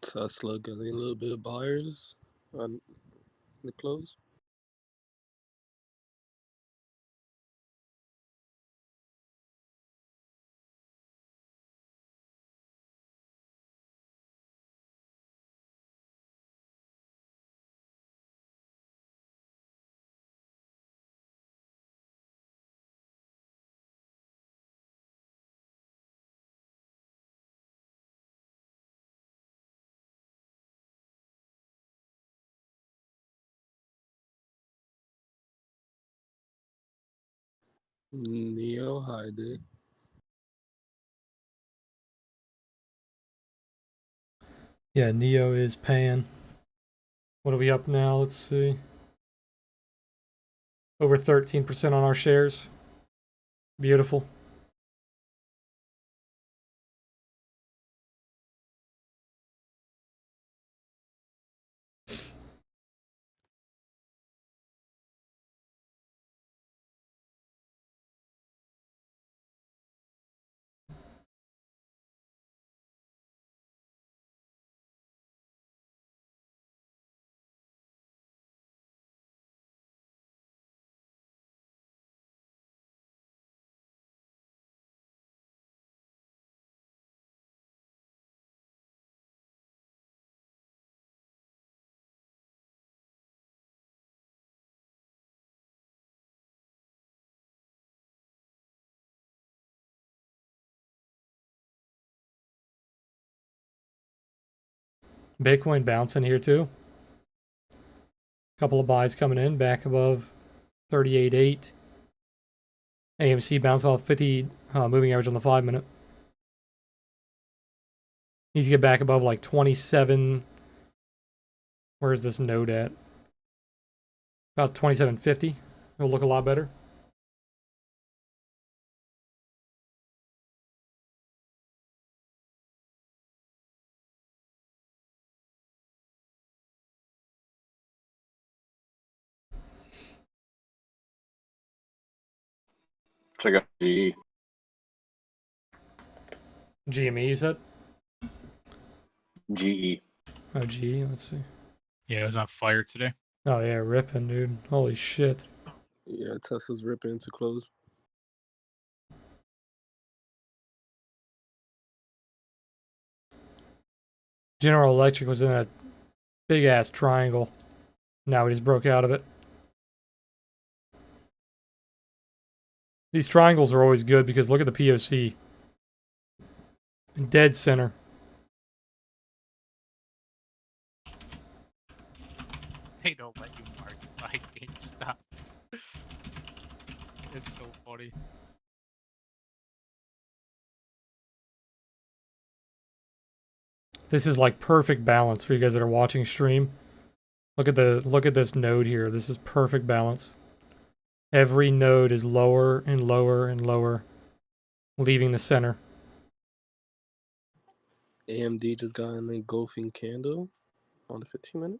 Tesla getting a little bit of buyers on the close. Neo high day. Yeah, Neo is paying. What are we up now? Let's see. Over 13% on our shares. Beautiful. Bitcoin bouncing here too. Couple of buys coming in, back above 38.8. AMC bounced off 50 moving average on the 5-minute. Needs to get back above like 27. Where's this node at? About 27.50. It'll look a lot better. Check out GE. GME, you said? GE. Oh, GE, let's see. Yeah, it was on fire today. Oh, yeah, ripping, dude. Holy shit. Yeah, Tesla's ripping to close. General Electric was in a big ass triangle. Now we just broke out of it. These triangles are always good because look at the POC. Dead center. They don't let you mark by GameStop. It's so funny. This is like perfect balance for you guys that are watching stream. Look at this node here. This is perfect balance. Every node is lower and lower and lower, leaving the center. AMD just got an engulfing candle on the 15-minute.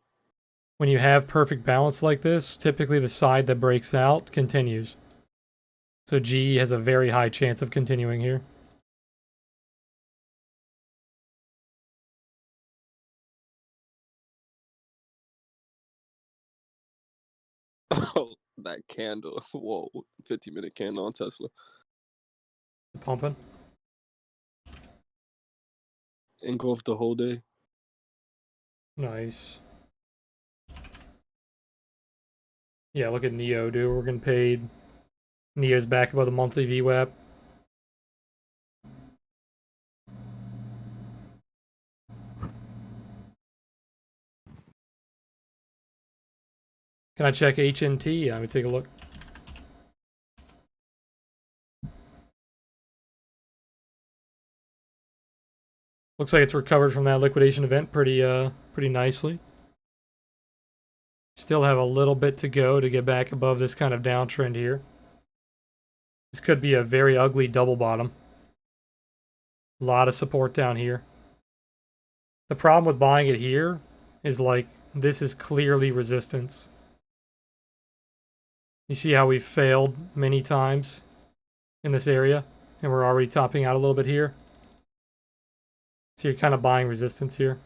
When you have perfect balance like this, typically the side that breaks out continues. So GE has a very high chance of continuing here. Oh, that candle. Whoa, 15-minute candle on Tesla. Pumping. Engulfed the whole day. Nice. Yeah, look at Neo, dude. We're getting paid. Neo's back above the monthly VWAP. Can I check HNT? Yeah, let me take a look. Looks like it's recovered from that liquidation event pretty nicely. Still have a little bit to go to get back above this kind of downtrend here. This could be a very ugly double bottom. A lot of support down here. The problem with buying it here is like, this is clearly resistance. You see how we've failed many times in this area, and we're already topping out a little bit here. So you're kind of buying resistance here.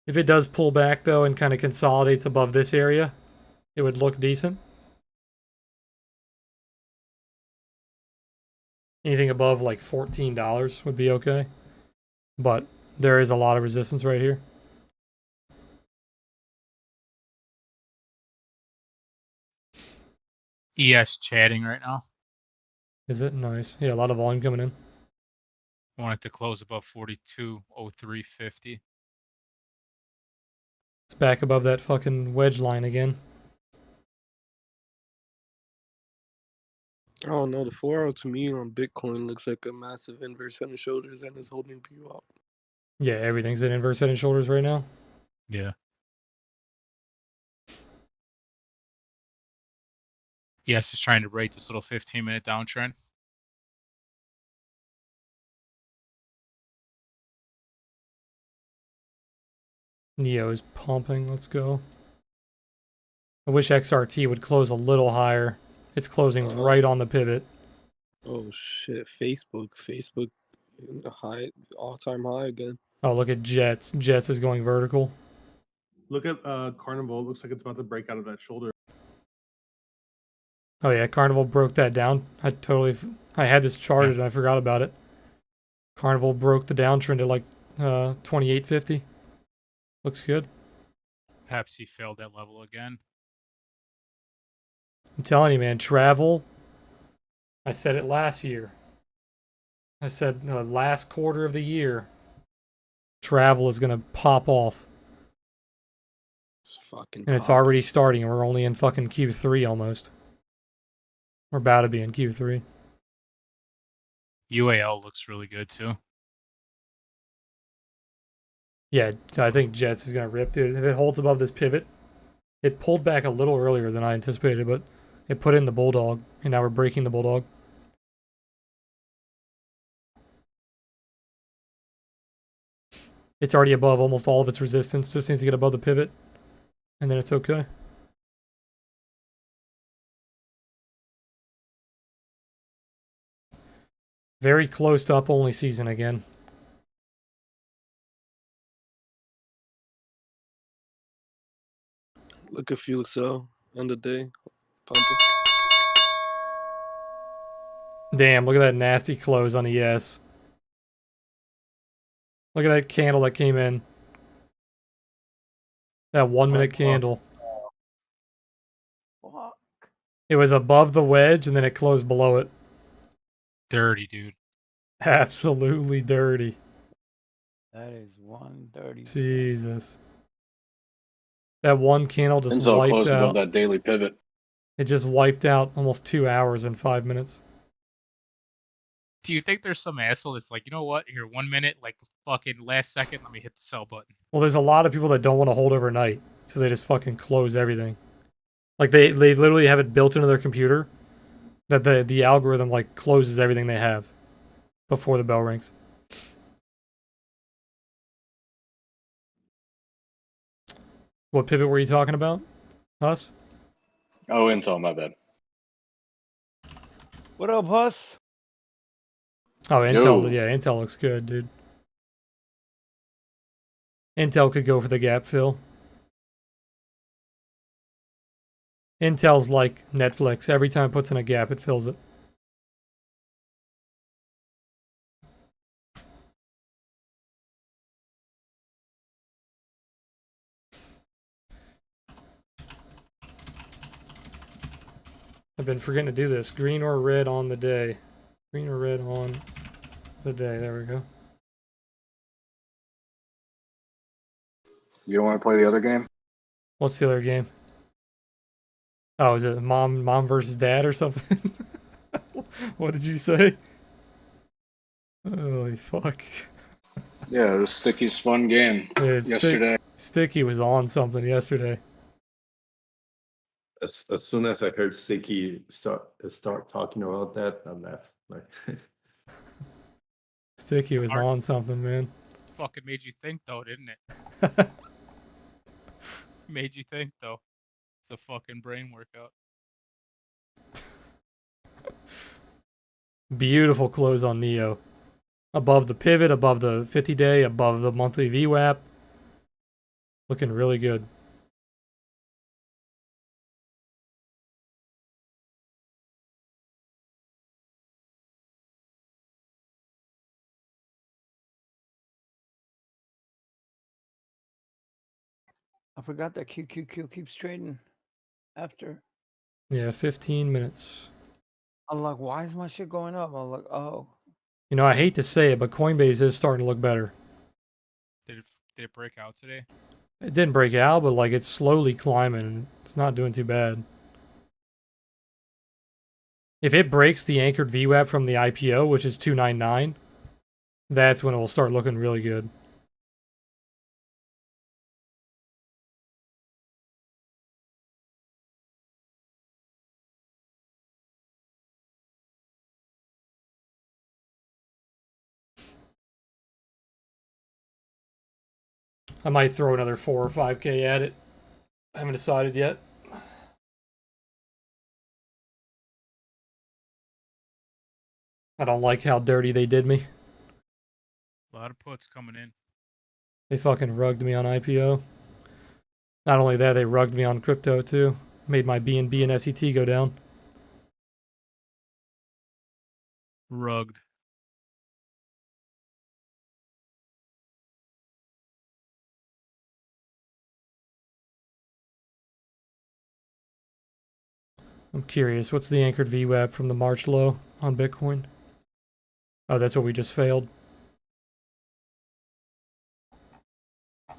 If it does pull back though and kind of consolidates above this area, it would look decent. Anything above like $14 would be okay. But there is a lot of resistance right here. ES chatting right now. Is it? Nice. Yeah, a lot of volume coming in. I want it to close above 42.0350. It's back above that fucking wedge line again. I don't know. The 4-hour to me on Bitcoin looks like a massive inverse head and shoulders, and is holding people up. Yeah, everything's in inverse head and shoulders right now. Yeah. ES is trying to break this little 15-minute downtrend. Neo is pumping. Let's go. I wish XRT would close a little higher. It's closing right on the pivot. Oh shit! Facebook high, all-time high again. Oh, look at Jets. Jets is going vertical. Look at Carnival. It looks like it's about to break out of that shoulder. Oh yeah, Carnival broke that down. I had this charted and I forgot about it. Carnival broke the downtrend at like 28.50. Looks good. Pepsi failed that level again. I'm telling you, man, travel. I said it last year. I said last quarter of the year, travel is going to pop off. It's fucking. And it's already starting, and we're only in fucking Q3 almost. We're about to be in Q3. UAL looks really good too. Yeah, I think Jets is going to rip, dude. If it holds above this pivot, it pulled back a little earlier than I anticipated, but it put in the bulldog, and now we're breaking the bulldog. It's already above almost all of its resistance. Just needs to get above the pivot, and then it's okay. Very close to up only season again. Look at fuel cell end of day, pumping. Damn, look at that nasty close on ES. Look at that candle that came in. That 1 minute candle. Fuck. It was above the wedge and then it closed below it. Dirty, dude. Absolutely dirty. That is 130. Jesus. That one candle just Intel wiped closed above out. that daily pivot. It just wiped out almost 2 hours and 5 minutes. Do you think there's some asshole that's like, you know what? Here, 1 minute, like fucking last second, let me hit the sell button. Well, there's a lot of people that don't want to hold overnight, so they just fucking close everything. Like they literally have it built into their computer that the algorithm like closes everything they have before the bell rings. What pivot were you talking about? Us? Oh, Intel, my bad. What up, Huss? Oh, Intel. Yo. Yeah, Intel looks good, dude. Intel could go for the gap fill. Intel's like Netflix. Every time it puts in a gap, it fills it. I've been forgetting to do this. Green or red on the day. Green or red on the day. There we go. You don't want to play the other game? What's the other game? Oh, is it mom versus dad or something? What did you say? Holy fuck. Yeah, it was Sticky's fun game yesterday. Sticky was on something yesterday. As soon as I heard Sticky start talking about that, I laughed. Like, Sticky was on something, man. Fucking made you think though, didn't it? Made you think though. It's a fucking brain workout. Beautiful close on Neo. Above the pivot, above the 50-day, above the monthly VWAP. Looking really good. I forgot that QQQ keeps trading after. Yeah, 15 minutes. I'm like, why is my shit going up? I'm like, oh. You know, I hate to say it, but Coinbase is starting to look better. Did it break out today? It didn't break out, but like it's slowly climbing. It's not doing too bad. If it breaks the anchored VWAP from the IPO, which is 299, that's when it will start looking really good. I might throw another 4 or 5K at it. I haven't decided yet. I don't like how dirty they did me. A lot of puts coming in. They fucking rugged me on IPO. Not only that, they rugged me on crypto too. Made my BNB and SET go down. Rugged. I'm curious, what's the anchored VWAP from the March low on Bitcoin? Oh, that's what we just failed. I'll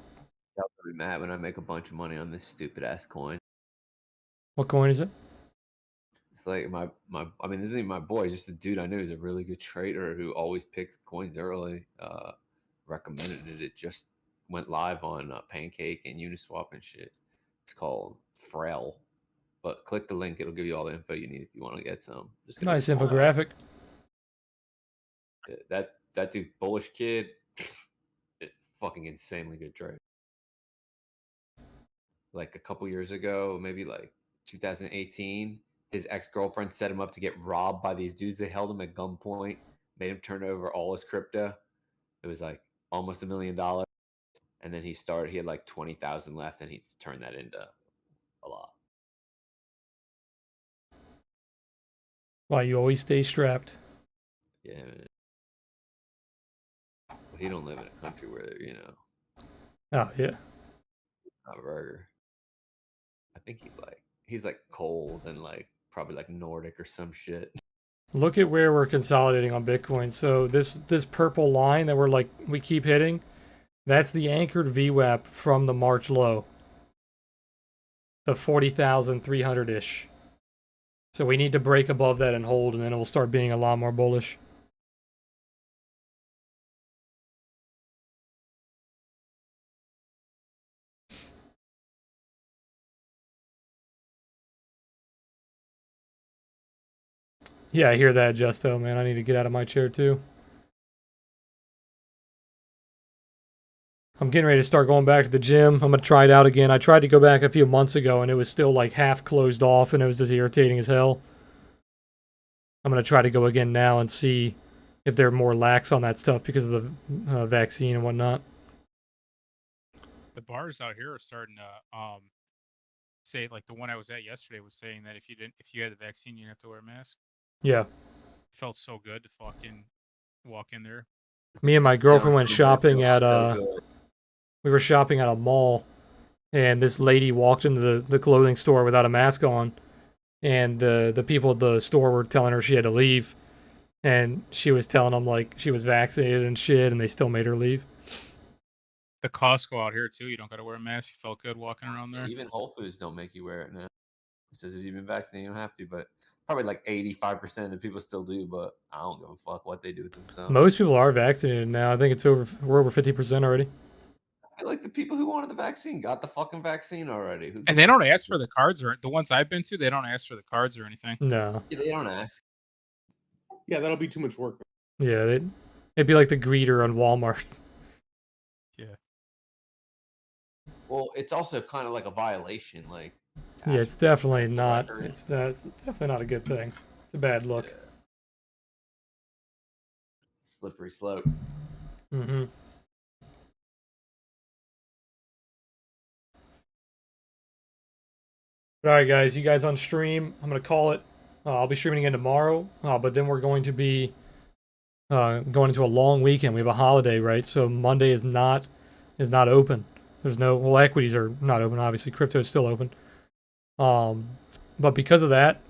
be mad when I make a bunch of money on this stupid ass coin. What coin is it? It's like my I mean, this isn't even my boy, just a dude I knew who's a really good trader who always picks coins early. Recommended it. It just went live on Pancake and Uniswap and shit. It's called Frail. But click the link; it'll give you all the info you need if you want to get some. Just gonna Nice be wild. infographic. Yeah, that dude, bullish kid, fucking insanely good trade. Like a couple years ago, maybe like 2018, his ex-girlfriend set him up to get robbed by these dudes. They held him at gunpoint, made him turn over all his crypto. It was like almost $1 million. And then he had like 20,000 left, and he turned that into a lot. Why you always stay strapped. Yeah, man. Well, he don't live in a country where, Oh, yeah. a burger. I think he's like cold and like probably like Nordic or some shit. Look at where we're consolidating on Bitcoin. So this purple line that we keep hitting, that's the anchored VWAP from the March low. The 40,300-ish. So we need to break above that and hold, and then it will start being a lot more bullish. Yeah, I hear that, Justo, man. I need to get out of my chair, too. I'm getting ready to start going back to the gym. I'm going to try it out again. I tried to go back a few months ago, and it was still, like, half closed off, and it was just irritating as hell. I'm going to try to go again now and see if they're more lax on that stuff because of the vaccine and whatnot. The bars out here are starting to say, like the one I was at yesterday was saying that if you had the vaccine, you didn't have to wear a mask. Yeah. It felt so good to fucking walk in there. Me and my girlfriend went shopping at we were shopping at a mall, and this lady walked into the clothing store without a mask on, and the people at the store were telling her she had to leave, and she was telling them like she was vaccinated and shit, and they still made her leave. The Costco out here too, you don't gotta wear a mask. You felt good walking around there. Even Whole Foods don't make you wear it now. It says if you've been vaccinated, you don't have to, but probably like 85% of the people still do, but I don't give a fuck what they do with themselves. Most people are vaccinated now. I think we're over 50% already. I feel like the people who wanted the vaccine got the fucking vaccine already. And they don't ask for the cards, or the ones I've been to, they don't ask for the cards or anything. No. Yeah, they don't ask. Yeah, that'll be too much work. Yeah, it'd be like the greeter on Walmart. Yeah. Well, it's also kind of like a violation. Like, yeah, it's definitely not. It's definitely not a good thing. It's a bad look. Yeah. Slippery slope. Mm-hmm. But all right, guys, you guys on stream. I'm gonna call it. I'll be streaming again tomorrow, but then we're going to be going into a long weekend. We have a holiday, right? So Monday is not open. There's no, well, equities are not open. Obviously, crypto is still open. But because of that,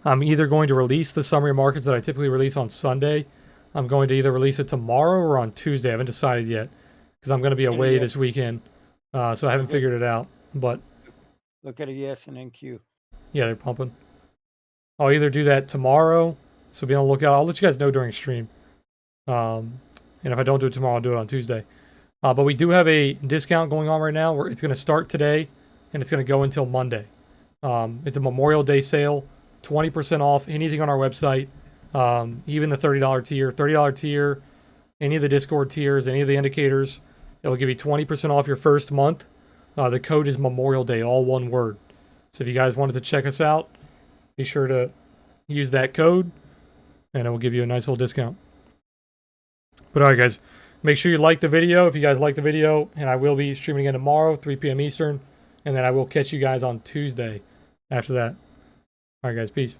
I'm either going to release the summary of markets that I typically release on Sunday. I'm going to either release it tomorrow or on Tuesday. I haven't decided yet because I'm going to be away this weekend, so I haven't figured it out. But Look at a yes and NQ. yeah, they're pumping. I'll either do that tomorrow, so be on the lookout. I'll let you guys know during stream. And if I don't do it tomorrow, I'll do it on Tuesday. But we do have a discount going on right now where it's going to start today and it's going to go until Monday. It's a Memorial Day sale, 20% off anything on our website, even the $30 tier. $30 tier, any of the Discord tiers, any of the indicators, it will give you 20% off your first month. The code is Memorial Day, all one word. So if you guys wanted to check us out, be sure to use that code and it will give you a nice little discount. But all right, guys, make sure you like the video if you guys like the video, and I will be streaming again tomorrow, 3 p.m. Eastern, and then I will catch you guys on Tuesday after that. All right, guys, peace.